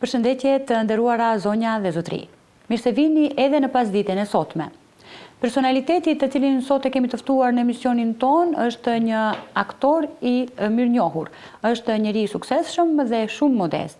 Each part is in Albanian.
Përshëndetje të nderuara zonja dhe zotri. Mirë se vini edhe në pasditën e sotme. Personaliteti të cilin sot e kemi të ftuar në emisionin ton është një aktor i mirënjohur. Është njeri i suksesshëm dhe shumë modest.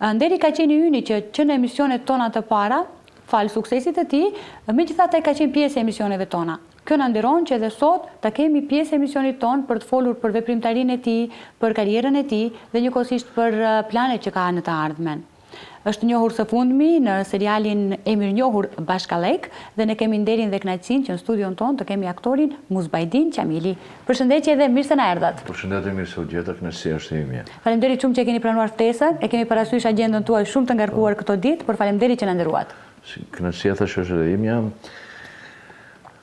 Nderi ka qenë i yni që në emisionet tona të para, falë suksesit të tij, megjithatë ai ka qenë pjesë e emisioneve tona. Kjo na nderon që edhe sot ta kemi pjesë e emisionit ton për të folur për veprimtarinë e tij, për karrierën e tij dhe njëkohësisht për planet që ka në të ardhmen. Është njohur së fundmi në serialin e mirënjohur Bashkallëk dhe ne kemi nderin dhe kënaqësinë që në studion ton të kemi aktorin Muzbajdin Qamili. Përshëndetje dhe mirë se na erdhat. Përshëndetje, mirë se u gjeta, kënaqësia është e ime. Faleminderit shumë që keni pranuar ftesën. E kemi parasysh agjendën tuaj shumë të ngarkuar këto ditë, por faleminderit që na nderuat. Kënaqësia thash është edhe ime.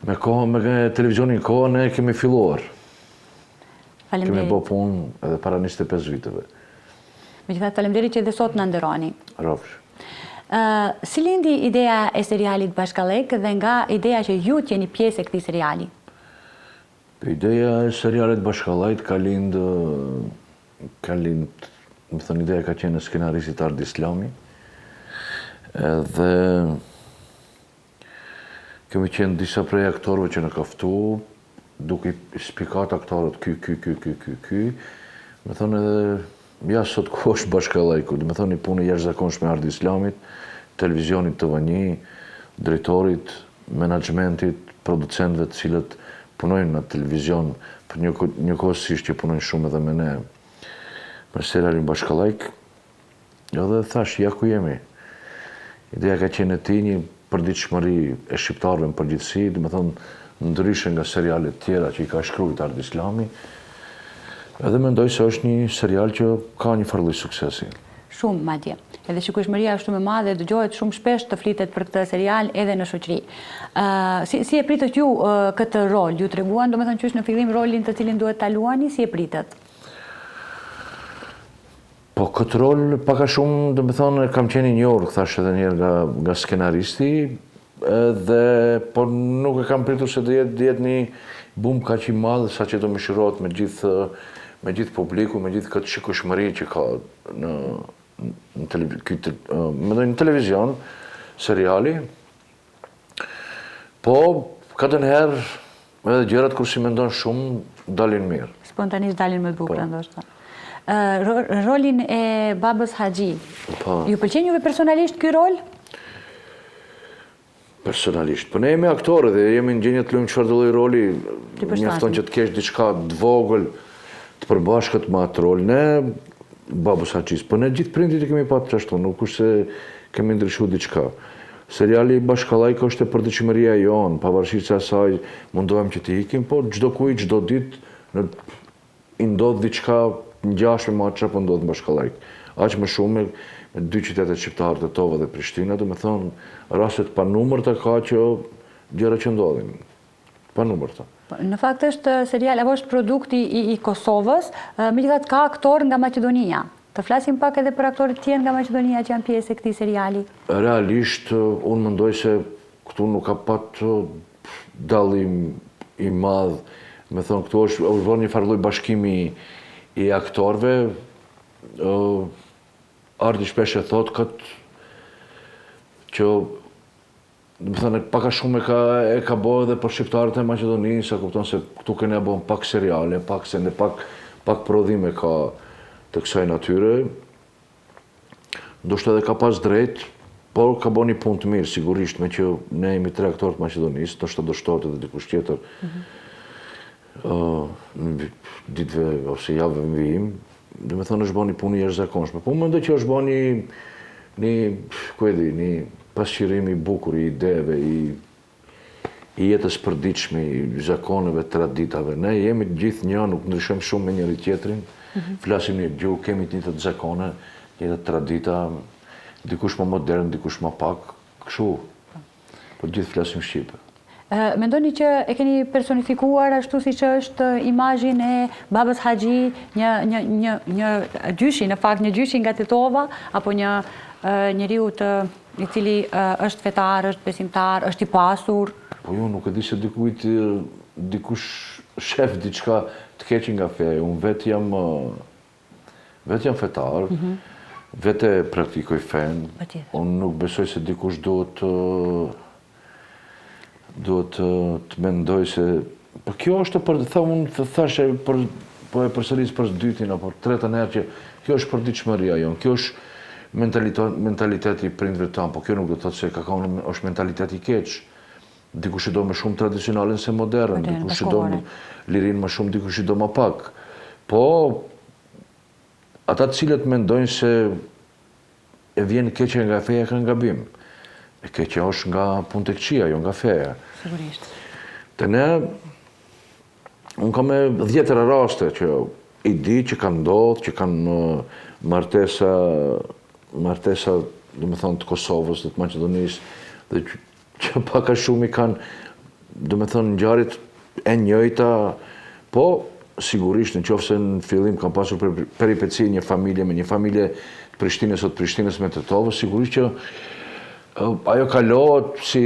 Me televizionin kohën ne kemi filluar. Faleminderit. Kemi bë punë edhe para 25 viteve. Megjithatë faleminderit që edhe sot na nderoni. Rrofsh. Si lindi ideja e serialit Bashkallëk dhe nga ideja që ju jeni pjesë e këtij seriali? Ideja e serialit Bashkallëk ka lind, më thënë, ideja ka qenë në skenaristit Ardi Islami. Edhe kemi qenë disa prej aktorëve që në ka ftu, duke i spikat aktorët ky. Me thënë edhe ja sot ku është Bashkallëku, dhe me thënë një punë jashtëzakonshme me Ardi Islamit, televizionit të vënji, drejtorit, menaxhmentit, producentëve të cilët punojnë në televizion, për njëkohësisht që punojnë shumë edhe me ne, me serialin Bashkallëk, edhe thash, ja ku jemi. Ideja ka qenë e ti një përditshmëri e shqiptarëve në përgjithësi, dhe me thënë ndryshe nga serialet tjera që i ka shkruajtur Ardi Islami, edhe mendoj se është një serial që ka një farë lloj suksesi. Shumë madje. Edhe shikueshmëria është shumë e madhe, dëgjohet shumë shpesh të flitet për këtë serial edhe në shoqëri. Si e pritët ju këtë rol? Ju treguan, domethënë, që është në fillim rolin të cilin duhet ta luani, si e pritët? Po këtë rol pak a shumë, domethënë, kam qenë i njohur, thash edhe një herë nga skenaristi, por nuk e kam pritur se do jetë një bum kaq i madh sa që do më shirohet me gjithë publiku, me gjithë këtë shikueshmëri që ka në televizion, seriali. Po, katër herë, edhe gjërat kur si mendon shumë, dalin mirë. Spontanisht dalin më të bukura, ndoshta. Rolin e babës Haxhi, ju pëlqen juve personalisht ky rol? Personalisht. Po ne jemi aktorë dhe jemi në gjendje të luajmë çfarëdo lloj roli, mjafton që të kesh diçka të vogël, të përbashkët me atë rol. Ne babës Haxhis, po ne gjithë prindit e kemi pasur ashtu, nuk është se kemi ndryshuar diçka. Seriali Bashkallëk është e përditshmëria jonë, pavarësisht se asaj mundohem që të ikim, po çdo kujt, çdo ditë i ndodh diçka ngjashme me atë që po ndodh në Bashkallëk. Aq më shumë me dy qytetet shqiptare, Tetova dhe Prishtina, do të thonë rastet pa numërta ka që gjëra që ndodhin. Pa numërta. Në fakt është serial, apo është produkti i Kosovës, megjithatë ka aktor nga Maqedonia. Të flasim pak edhe për aktorët tjerë nga Maqedonia që janë pjesë e këtij seriali. Realisht, unë mendoj se këtu nuk ka patë dallim i madh. Me thonë, këtu është bërë një farë lloj bashkimi i aktorëve. Ardi shpesh e thot këtë që do të thënë pak a shumë e ka bërë edhe për shqiptarët e Maqedonisë, sa kupton se këtu kena bën pak seriale, pak prodhime ka të kësaj natyre. Ndoshta edhe ka pas drejt, por ka bën një punë të mirë sigurisht, me që ne jemi 3 aktorë të Maqedonisë, ndoshta do shtohet edhe dikush tjetër. Në ditëve ose javëve në vijim, do të thënë është bën një punë jashtëzakonshme. Po mendoj që është bën një pasqyrim i bukur i ideve, i jetës përditshme, i zakoneve, traditave. Ne jemi gjithë një, nuk ndryshojmë shumë me njëri tjetrin, flasim një gjuhë, kemi të njëjtat zakone, të njëjtat tradita, dikush më modern, dikush më pak, kështu. Po gjithë flasim shqipe. Mendoni që e keni personifikuar ashtu siç është imazhin e babës Haxhi, një gjyshi, në fakt një gjyshi nga Tetova, apo një njeriu i cili është fetar, është besimtar, është i pasur? Po jo, nuk e di se dikush shef diçka të keqe nga feja. Unë vetë jam fetar, Vete praktikoj fen, unë nuk besoj se dikush duhet të mendoj se... Po kjo është për të unë të thashe, po e përsëris për dytin apo tretën herë që kjo është përditshmëria jonë, kjo është mentaliteti i prindëve tanë, po kjo nuk do të thotë se kakaoni është mentaliteti i keq. Dikush i do më shumë tradicionalin se modern, dikush i do lirin më shumë, dikush i do më pak. Po, ata të cilët mendojnë se e vjen keqja nga feja kanë gabim. E keqja është nga punëteqësia, jo nga feja. Sigurisht. Të ne, unë kam e 10 raste që i di që kanë ndodhë, që kanë martesa, dhe me thonë, të Kosovës, dhe të Maqedonisë, dhe që paka shumë i kanë, dhe me thonë, ngjarjet e njëjta, po, sigurisht, në qoftë se në fillim kam pasur peripeci një familje me një familje të Prishtinës o të Prishtinës me Tetovës, sigurisht që ajo kalohet si,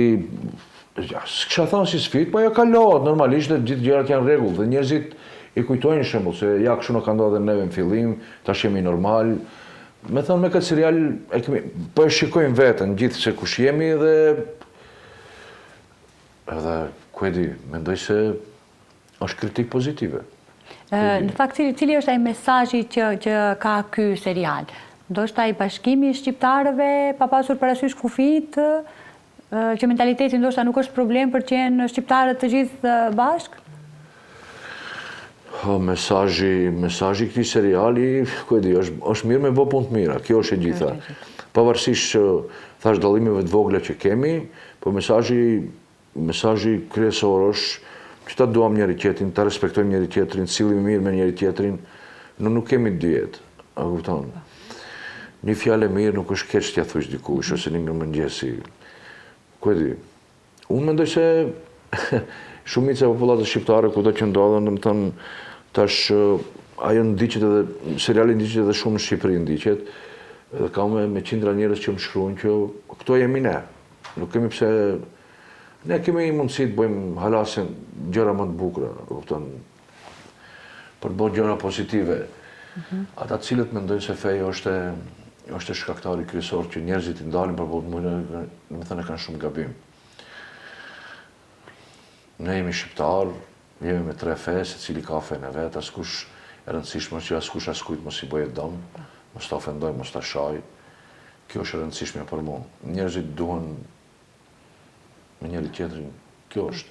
s'kisha thonë si sfit, po ajo kalohet, normalisht dhe gjithë gjërat janë rregull, dhe njerëzit i kujtojnë shembull se ja kështu në ka ndodhur edhe neve në fillim, tash jemi normal. Me thonë me këtë serial, po e shikojmë vetën gjithë se kush jemi dhe edhe, ku e di, mendoj se është kritik pozitive. Në fakt, cili është ai mesazhi që ka ky serial? Ndoshta ai bashkimi i shqiptarëve pa pasur parasysh kufit, që mentaliteti ndoshta nuk është problem për të qenë shqiptarët të gjithë bashkë? Mesazhi këtij seriali, ku e di, është mirë me bë punë të mira, kjo është e gjitha. Pavarësisht thash dallimeve të vogla që kemi, po mesazhi kryesor është që ta duam njëri tjetrin, ta respektojmë njëri tjetrin, sillim mirë me njëri tjetrin, nuk kemi dyet, a kupton? Një fjalë e mirë nuk është keq t'ja thush dikush ose një mëngjesi. Ku e di? Unë mendoj se shumica e popullatës shqiptare kudo që ndodhen, domethënë tash ajo ndiqet edhe seriali ndiqet edhe shumë në Shqipëri ndiqet, edhe ka me qindra njerëz që më shkruajnë që këto jemi ne. Nuk kemi pse ne kemi mundësi të bëjmë halasin gjëra më të bukura, kupton, për të bërë gjëra pozitive. Ata të cilët mendojnë se feja është shkaktari kryesor që njerëzit i ndalin për botë, më thënë e kanë shumë gabim. Ne jemi shqiptar, jemi me 3 fe, se cili ka fe në vetë, askush e rëndësishme që askush askujt mos i bëjë dëm, mos ta ofendoj, mos ta shaj. Kjo është e rëndësishme për mua. Njerëzit duhen me njëri tjetrin, kjo është.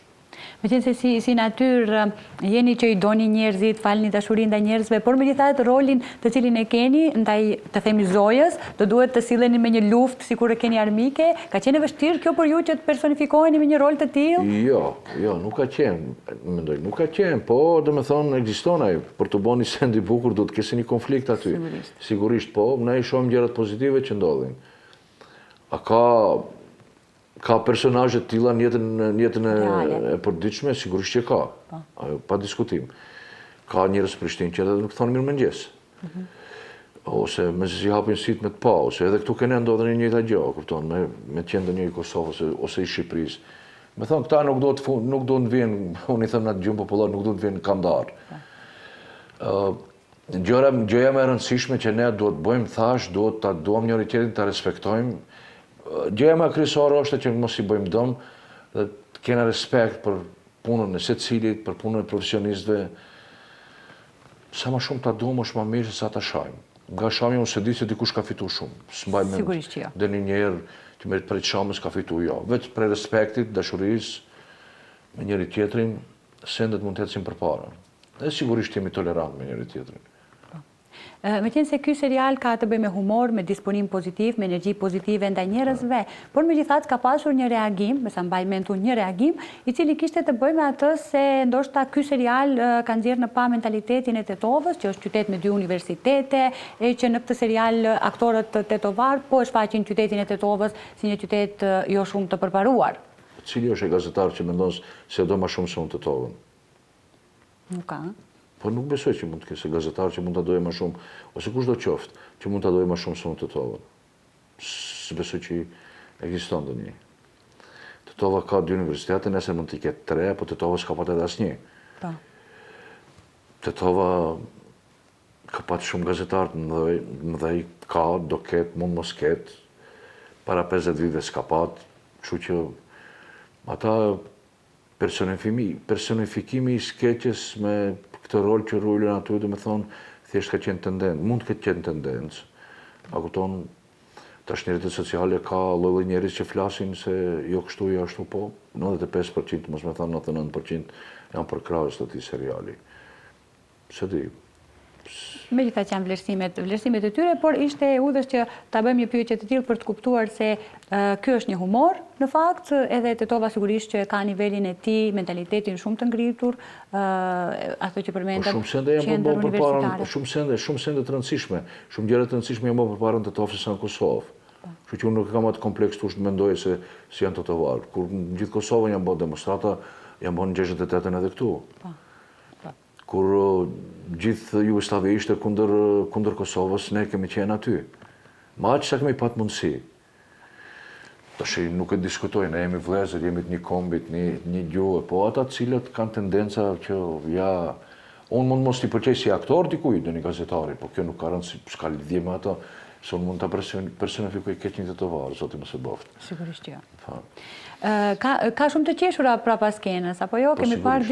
Me qenë se si natyrë jeni që i doni njerëzit, falni dashurinë ndaj njerëzve, por megjithatë rolin të cilin e keni ndaj të themi zojës, do duhet të silleni me një luftë sikur e keni armike. Ka qenë e vështirë kjo për ju që të personifikoheni me një rol të tillë? Jo, nuk ka qenë, mendoj, nuk ka qenë, po domethënë ekziston ai, për të bënë një send i bukur do të kesi një konflikt aty. Sigurisht po, ne i shohim gjërat pozitive që ndodhin. A ka personazhe të tilla në jetën e përditshme, sigurisht që ka, pa diskutim. Ka njerëz Prishtinë që edhe nuk thonë mirëmëngjes. Ose me si hapin syt me të pa, ose edhe këtu kene ndodhen një njëjta gjë, kupton, me qendën një i Kosovës ose i Shqipërisë. Me thonë këta nuk do të vinë, unë i them në atë gjumë popullor, nuk do të vinë kandar. Gjëja më e rëndësishme që ne duhet bëjmë thash, duhet ta duam njëri tjetrin, ta respektojmë. Gjëja më kryesore është që mos i bëjmë dëm dhe të kena respekt për punën e secilit, për punën e profesionistëve. Sa më shumë ta duam është më mirë se sa ta shajmë. Nga shajmë unë se di se dikush ka fitu shumë. S'mbaj mend. Sigurisht që jo. Dhe një njerë që me prej shamës ka fitu jo. Vetë prej respektit, dashurisë me njëri tjetrin, sendet mund të ecin përpara. Dhe sigurisht jemi tolerant me njëri tjetrin. Me qenë se ky serial ka të bëjë me humor, me disponim pozitiv, me energji pozitive ndaj njerëzve, por megjithatë ka pasur një reagim, me sa mbaj mend unë një reagim, i cili kishte të bëjë me atë se ndoshta ky serial ka nxjerrë në pa mentalitetin e Tetovës, që është qytet me 2 universitete, e që në këtë serial aktorët tetovar po e shfaqin qytetin e Tetovës si një qytet jo shumë të përparuar. Cili është ai gazetar që mendon se do më shumë se unë Tetovën? Nuk ka. Po nuk besoj që mund të kese gazetar që mund të doje më shumë, ose kush do qoftë që mund të doje më shumë se unë Tetovën. Së besoj që ekziston dhe një. Tetova ka 2 universitete, nëse mund të ketë 3, po Tetova s'ka patë edhe asnjë. Tetova ka patë shumë gazetarë më dhej, ka, do ketë, mund mos ketë, para 50 vite s'ka patë, kështu që ata personifikimi i skeqes me këtë rol që rullën aty, dhe me thonë, thjesht ka qenë tendencë, mund të ketë qenë tendencë. A kupton, tash në rrjetet sociale ka lloj njerëz që flasin se jo kështu, jo ashtu, po 95%, mos me thënë 99% janë për krahas të këtij seriali. Se di. Megjithatë që janë vlerësimet e tyre, por ishte e udhës që ta bëjmë një pyetje të tillë për të kuptuar se ky është një humor, në fakt, edhe Tetova sigurisht që ka nivelin e tij, mentalitetin shumë të ngritur, ato që përmendëm. Shumë sende janë bërë përpara, shumë sende të rëndësishme, shumë gjëra të rëndësishme janë bërë përpara në Tetovë se në Kosovë. Kështu që unë nuk kam atë kompleks tush të mendoj se si janë tetovarë. Kur në gjithë Kosovën janë bërë demonstrata, janë bërë në 68-ën edhe këtu. Kur gjithë Jugoslavia ishte kundër Kosovës, ne kemi qenë aty. Ma aq sa kemi patë mundësi. Tash nuk e diskutoj, ne jemi vëllezër, jemi të një kombit, një gjuhë, po ata të cilët kanë tendenca që ja... Unë mund mos t'i pëlqej si aktor dikuj, dhe një gazetari, po kjo nuk ka rëndësi, s'ka lidhje me ato, se unë mund t'a personifikoj keq një tetovarë, zoti mos e boftë. Sigurisht jo. Ka shumë të qeshura prapa skenës, apo jo? Kemi parë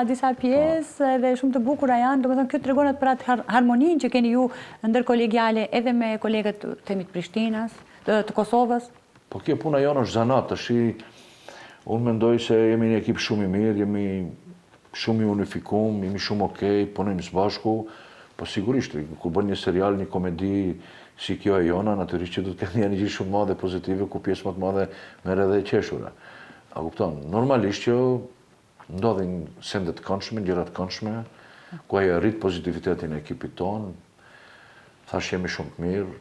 disa pjesë dhe shumë të bukura janë, do me thënë, kjo të regonat për atë harmonin që keni ju ndër kolegjale edhe me kolegët të Prishtinës, të Kosovës? Po kjo puna jonë është zanat, unë mendoj se jemi një ekip shumë i mirë, jemi shumë i unifikum, jemi shumë okej, punojmë së bashku, po sigurisht, kur bën një serial, një komedi, si kjo e jona, natyrisht që du të ketë një energji shumë madhe pozitive, ku pjesë më të madhe merr edhe e qeshura. A kupton? Normalisht që ndodhin sende të këndshme, gjëra të këndshme, ku ai arrit pozitivitetin e ekipit tonë, thash jemi shumë të mirë.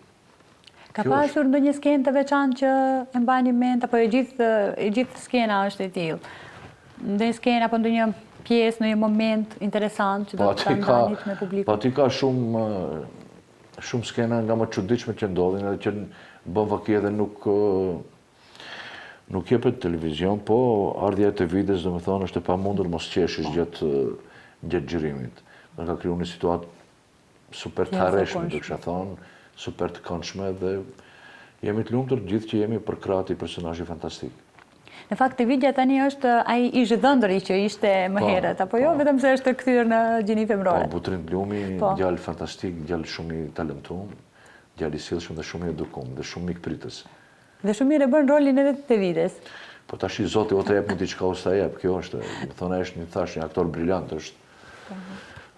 Ka pasur ndonjë skenë të veçantë që e mbani mend, apo e gjithë skena është e tillë? Ndonjë skenë apo ndonjë pjesë, ndonjë moment interesant që do të ndanit me publikun? Po aty ka shumë skena nga më çuditshme që ndodhin, edhe që bën vaki edhe nuk jepet televizion, po ardhja e vides, do me thonë, është e pamundur mos qeshësh gjatë xhirimit. Dhe ka kriju një situatë super të harreshme, do kisha thonë, super të këndshme, dhe jemi të lumtur gjithë që jemi për krah të personazhi fantastik. Në fakt, të vidja tani është ai i zhëdhëndëri që ishte më herët, apo jo, vetëm se është kthyer në gjini femrore. Po, Butrin Blumi, djalë fantastik, djalë shumë i talentuar, djalë i sjellshëm dhe shumë i edukuar, dhe shumë mikpritës. Dhe shumë mirë e bën rolin edhe të vides. Po tash zoti o të jep një diçka ose ta jep, kjo është, më thonë, është një aktor briljant, është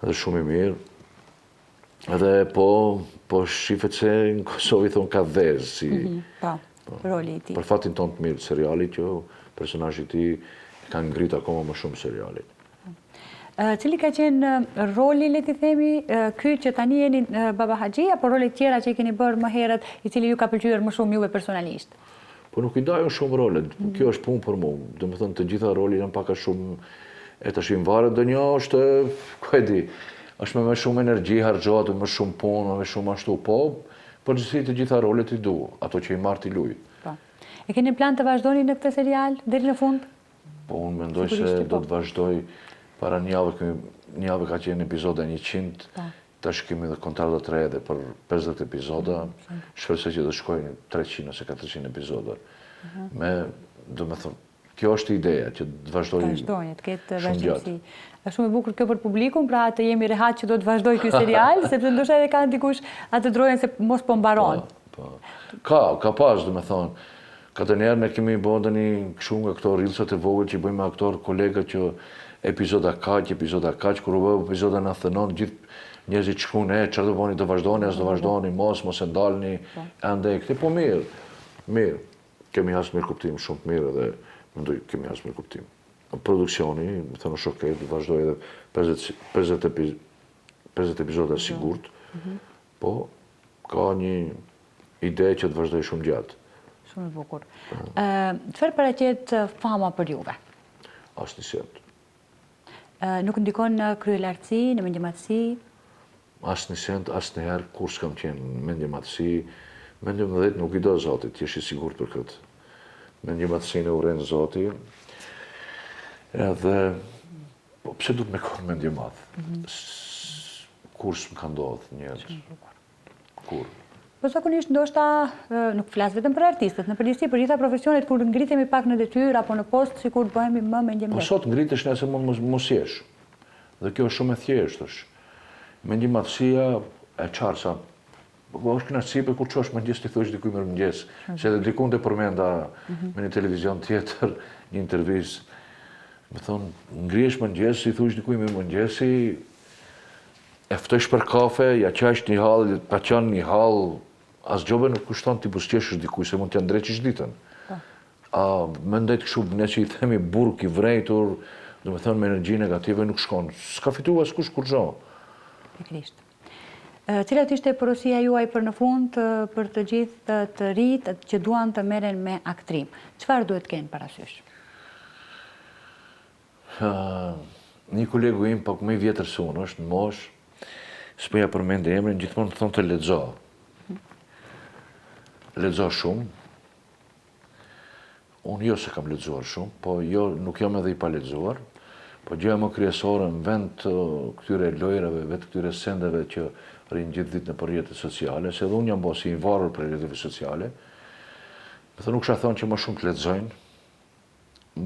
edhe shumë i mirë. Edhe po shifet se në Kosovë i thonë ka vezë si roli i tij. Për fatin tonë të mirë të serialit, që personazhi i tij ka ngrit akoma më shumë serialit. Cili ka qenë roli, le t'i themi, ky që tani jeni Baba Haxhi, apo rolet tjera që i keni bërë më herët, i cili ju ka pëlqyer më shumë juve personalisht? Po nuk i ndajun shumë rolet, kjo është punë për mua. Do të thënë të gjitha rolet janë pak a shumë e tash i varet, ndonjë është, ku e di, është me më shumë energji harxhohet, më shumë punë, më shumë ashtu, po përgjithësi të gjitha rolet i du, ato që i marr ti luj. E keni plan të vazhdoni në këtë serial deri në fund? Po unë mendoj se do të vazhdoj. Para një javë ka qenë epizoda 100, tash kemi dhe kontrata të reja dhe për 50 epizoda, shpresoj që do shkojnë 300 ose 400 epizoda. Do me thonë, kjo është ideja, që të vazhdoj shumë gjatë. Është shumë e bukur kjo për publikun, pra të jemi rehat që do të vazhdoj kjo serial, sepse ndoshta edhe kanë dikush atë drojën se mos po mbaron. Ka pas, do me thonë, ka të njerë ne kemi bërë një këshu nga këto rilsat e vogël që i bëjmë aktor kolega që epizoda kaq, kur u bë epizoda 99, gjithë njerëzit shkruan, çfarë do bëni, do vazhdoni, as do vazhdoni, mos e ndalni, ande këtë, po mirë. Kemi hasë mirë kuptim, shumë të mirë, dhe mendoj kemi hasë mirë kuptim. Produksioni, më thënë është okej, do vazhdoj edhe 50 epizoda sigurt, po ka një ide që të vazhdoj shumë gjatë. Shumë e bukur. Çfarë paraqet fama për juve? Asnjësent. Nuk ndikon në kryelartësi, në mendjematësi? Asnjësent, asnjëherë kur s'kam qenë në mendjematësi. Mendjematësi nuk i do Zoti, ti je i sigurt për këtë. Mendjematësinë e urren Zoti. Edhe, po pse duhet me konë mendjematë? kur s'më ka ndodhë njëtë. Kur. Po zakonisht ndoshta nuk flas vetëm për artistët, në përgjithësi për gjitha profesionet kur ngritemi pak në detyrë apo në post, sikur bëhemi më mendjem lehtë. Po sot ngritesh nëse mos jesh. Dhe kjo është shumë e thjeshtë është. Mendjimatësia e qarsa. Po është kënaqësi për kur çosh mëngjes ti thosh dikuj mirëmëngjes, se edhe dikun të përmenda me një televizion tjetër, një intervistë. Më thonë, ngrihesh mëngjes, i thush dikuj mirëmëngjesi, e ftosh për kafe, ja qash një hall, pa qenë një hall, as gjobe nuk kushton ti buzëqeshësh dikuj se mund t'ja ndreqish ditën. A mendoj kështu ne që i themi burg i vrejtur, do të thonë me energji negative nuk shkon. S'ka fituar askush kur gjo. Pikërisht. Cilat ishte porosia juaj për në fund për të gjithë të rinjt që duan të merren me aktrim? Çfarë duhet kenë parasysh? Një kolegu im pak më i vjetër se unë është në moshë, s'po ja përmend emrin, gjithmonë thonë të lexo. Lexo shumë. Unë jo se kam lexuar shumë, po jo nuk jam edhe i pa lexuar. Po gjëja më kryesore në vend të këtyre lojrave, vetë këtyre sendeve që rrinë gjithë ditë në rrjetet sociale, se edhe unë jam bosi i varur për rrjeteve sociale, më thë nuk shë thonë që më shumë të lexojnë,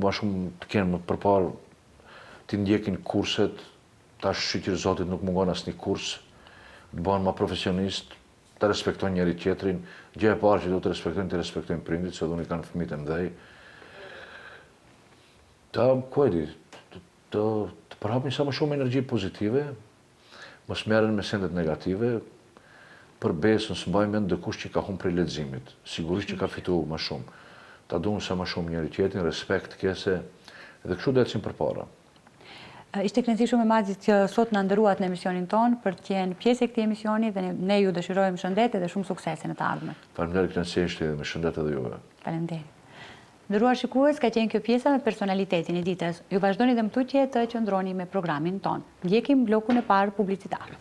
më shumë të kenë më përparë të ndjekin kurset, tash shqyqyrë Zotit nuk mungon asnjë kurs, të banë më profesionist, të respektojnë njëri tjetrin, gjë e parë që do të respektojnë prindit, se edhe unë i kanë fëmijët e mdhej. Të përhapin sa më shumë energji pozitive, mos merren me sendet negative, për besën së mbaj mend dikush që ka humbur prej leximit. Sigurisht që ka fituar më shumë. Ta duan sa më shumë njëri tjetrin, respekt kese, dhe kështu do ecim përpara. Ishte kënaqësi shumë e madhe që sot na ndëruat në emisionin ton për të qenë pjesë e këtij emisioni dhe ne ju dëshirojmë shëndete dhe shumë suksese në të ardhmen. Faleminderit, kënaqësi ishte dhe me shëndet edhe juve. Faleminderit. Nderuar shikues, ka qenë kjo pjesa me personalitetin e ditës. Ju vazhdoni dhe më tutje të qëndroni me programin ton. Ndjekim blokun e parë publicitar.